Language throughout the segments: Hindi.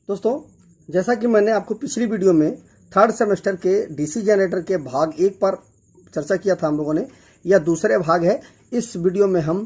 दोस्तों, जैसा कि मैंने आपको पिछली वीडियो में थर्ड सेमेस्टर के डीसी जनरेटर के भाग 1 पर चर्चा किया था हम लोगों ने, यह दूसरे भाग है। इस वीडियो में हम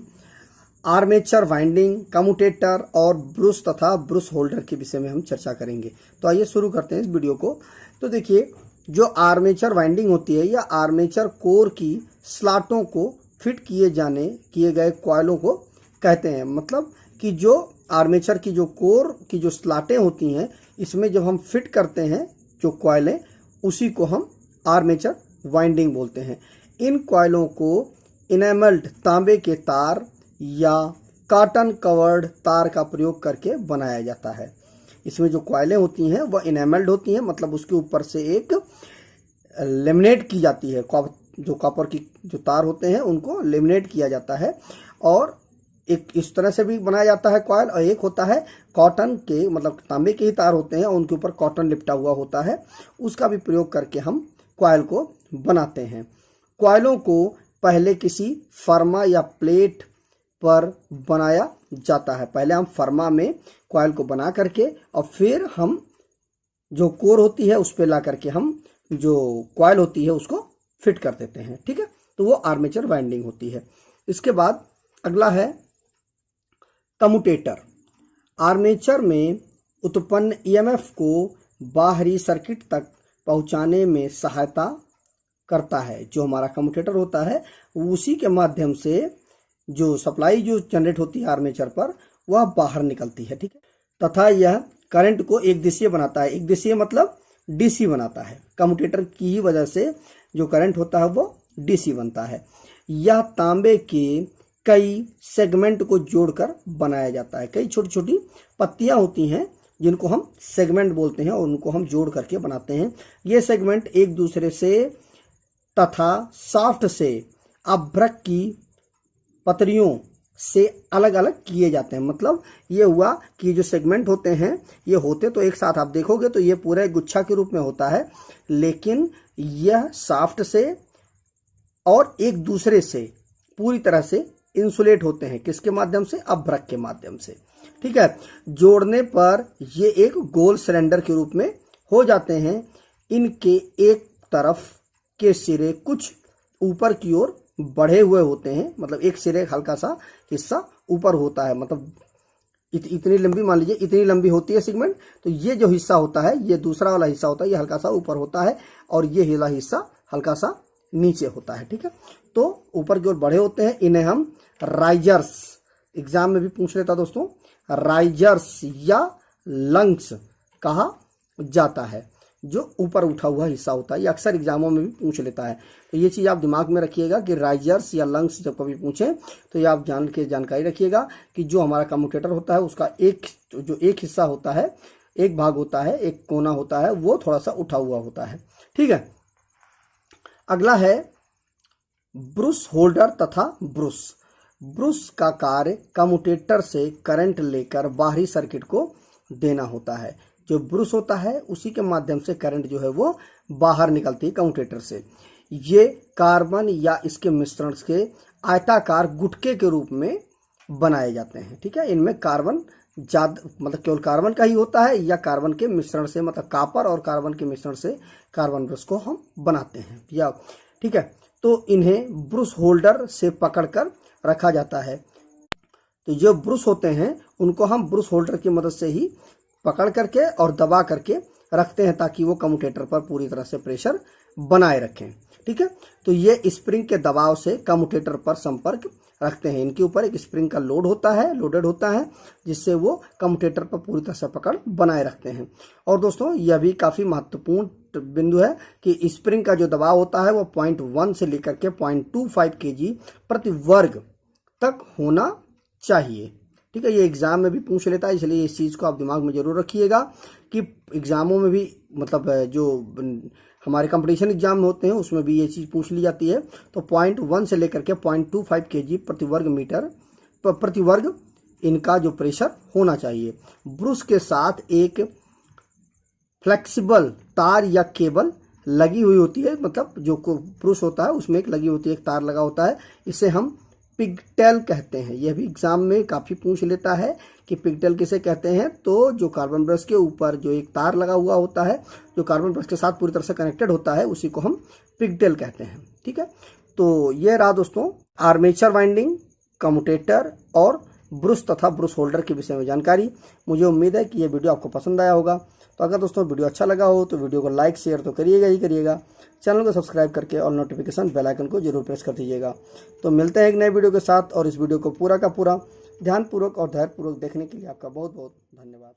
आर्मेचर वाइंडिंग, कम्यूटेटर और ब्रूस तथा ब्रूस होल्डर के विषय में हम चर्चा करेंगे। तो आइए शुरू करते हैं इस वीडियो को। तो देखिए, जो आर्मेचर वाइंडिंग होती है, यह आर्मेचर कोर की स्लॉटों को फिट किए गए कॉइलों को कहते हैं। मतलब कि जो आर्मेचर की जो कोर की जो स्लॉटें होती हैं, इसमें जब हम फिट करते हैं जो कॉइलें, उसी को हम आर्मेचर वाइंडिंग बोलते हैं। इन कॉइलों को इनेमल्ड तांबे के तार या कॉटन कवर्ड तार का प्रयोग करके बनाया जाता है। इसमें जो कॉइलें होती हैं वह इनेमल्ड होती हैं, मतलब उसके ऊपर से एक लेमिनेट की जाती है। जो कॉपर की जो तार होते हैं उनको लेमिनेट किया जाता है, और एक इस तरह से भी बनाया जाता है कॉइल, और एक होता है कॉटन के, मतलब तांबे के ही तार होते हैं, उनके ऊपर कॉटन लिपटा हुआ होता है, उसका भी प्रयोग करके हम कॉइल को बनाते हैं। कॉइलों को पहले किसी फर्मा या प्लेट पर बनाया जाता है। पहले हम फर्मा में कॉइल को बना करके और फिर हम जो कोर होती है उस पर ला करके हम जो कॉइल होती है उसको फिट कर देते हैं। ठीक है, तो वो आर्मेचर वाइंडिंग होती है। इसके बाद अगला है कम्यूटेटर। आर्मेचर में उत्पन्न ईएमएफ को बाहरी सर्किट तक पहुंचाने में सहायता करता है। जो हमारा कम्यूटेटर होता है, उसी के माध्यम से जो सप्लाई जो जनरेट होती है आर्मेचर पर, वह बाहर निकलती है। ठीक है, तथा यह करंट को एक दिशीय बनाता है। एक दिशीय मतलब डीसी बनाता है। कम्यूटेटर की ही वजह से जो करंट होता है वो डीसी बनता है। यह तांबे के कई सेगमेंट को जोड़कर बनाया जाता है। कई छोटी छोटी पत्तियां होती हैं जिनको हम सेगमेंट बोलते हैं, और उनको हम जोड़ करके बनाते हैं। ये सेगमेंट एक दूसरे से तथा शाफ्ट से अभ्रक की पतरियों से अलग अलग किए जाते हैं। मतलब ये हुआ कि जो सेगमेंट होते हैं, ये होते तो एक साथ, आप देखोगे तो ये पूरे गुच्छा के रूप में होता है, लेकिन यह शाफ्ट से और एक दूसरे से पूरी तरह से इंसुलेट होते हैं। किसके माध्यम से? अभ्रक के माध्यम से। ठीक है, जोड़ने पर ये एक गोल सिलेंडर के रूप में हो जाते हैं। इनके एक तरफ के सिरे कुछ ऊपर की ओर बढ़े हुए होते हैं, मतलब एक सिरे हल्का सा हिस्सा ऊपर होता है, मतलब इतनी लंबी, मान लीजिए इतनी लंबी होती है सेगमेंट, तो ये जो हिस्सा होता है, ये दूसरा वाला हिस्सा होता है, ये हल्का सा ऊपर होता है, और ये हिला हिस्सा हल्का सा नीचे होता है। ठीक है, तो ऊपर की ओर बढ़े होते हैं, इन्हें हम राइजर्स, एग्जाम में भी पूछ लेता दोस्तों, राइजर्स या लंग्स कहा जाता है। जो ऊपर उठा हुआ हिस्सा होता है, ये अक्सर एग्जामों में भी पूछ लेता है। तो ये चीज़ आप दिमाग में रखिएगा कि राइजर्स या लंग्स जब कभी पूछें तो ये आप जानकारी रखिएगा कि जो हमारा कम्यूटेटर होता है उसका एक हिस्सा होता है, एक भाग होता है, एक कोना होता है, वो थोड़ा सा उठा हुआ होता है। ठीक है, अगला है ब्रूस होल्डर तथा ब्रूस। ब्रूस का कार्य कम्यूटेटर से करंट लेकर बाहरी सर्किट को देना होता है। जो ब्रूस होता है उसी के माध्यम से करंट जो है वो बाहर निकलती है कम्यूटेटर से। ये कार्बन या इसके मिश्रण के आयताकार गुटके के रूप में बनाए जाते हैं। ठीक है, इनमें कार्बन ज्यादा, मतलब केवल कार्बन का ही होता है, या कार्बन के मिश्रण से, मतलब कॉपर और कार्बन के मिश्रण से कार्बन ब्रश को हम बनाते हैं। या ठीक है, तो इन्हें ब्रूस होल्डर से पकड़कर रखा जाता है। तो जो ब्रूस होते हैं उनको हम ब्रूस होल्डर की मदद से ही पकड़ करके और दबा करके रखते हैं, ताकि वो कम्यूटेटर पर पूरी तरह से प्रेशर बनाए रखें। ठीक है, तो ये स्प्रिंग के दबाव से कम्यूटेटर पर संपर्क रखते हैं। इनके ऊपर एक स्प्रिंग का लोडेड होता है, जिससे वो कम्यूटेटर पर पूरी तरह से पकड़ बनाए रखते हैं। और दोस्तों, यह भी काफी महत्वपूर्ण बिंदु है कि स्प्रिंग का जो दबाव होता है वो 0.1 से लेकर के 0.25 kg प्रति वर्ग तक होना चाहिए। ठीक है, ये एग्जाम में भी पूछ लेता है, इसलिए इस चीज़ को आप दिमाग में जरूर रखिएगा कि एग्जामों में भी, मतलब जो हमारे कंपटीशन एग्जाम में होते हैं उसमें भी ये चीज़ पूछ ली जाती है। तो 0.1 से लेकर के 0.25 kg प्रति वर्ग मीटर प्रति वर्ग इनका जो प्रेशर होना चाहिए। ब्रूस के साथ एक फ्लेक्सिबल तार या केबल लगी हुई होती है, मतलब जो ब्रूस होता है उसमें एक लगी होती है, एक तार लगा होता है, इसे हम पिगटेल कहते हैं। यह भी एग्जाम में काफ़ी पूछ लेता है कि पिगटेल किसे कहते हैं। तो जो कार्बन ब्रश के ऊपर जो एक तार लगा हुआ होता है, जो कार्बन ब्रश के साथ पूरी तरह से कनेक्टेड होता है, उसी को हम पिगटेल कहते हैं। ठीक है, तो ये रहा दोस्तों आर्मेचर वाइंडिंग, कम्यूटेटर और ब्रश तथा ब्रश होल्डर के विषय में जानकारी। मुझे उम्मीद है कि ये वीडियो आपको पसंद आया होगा। तो अगर दोस्तों वीडियो अच्छा लगा हो तो वीडियो को लाइक शेयर तो करिएगा ही करिएगा। चैनल को सब्सक्राइब करके और नोटिफिकेशन बेल आइकन को जरूर प्रेस कर दीजिएगा। तो मिलते हैं एक नए वीडियो के साथ, और इस वीडियो को पूरा का पूरा ध्यानपूर्वक और धैर्यपूर्वक देखने के लिए आपका बहुत बहुत धन्यवाद।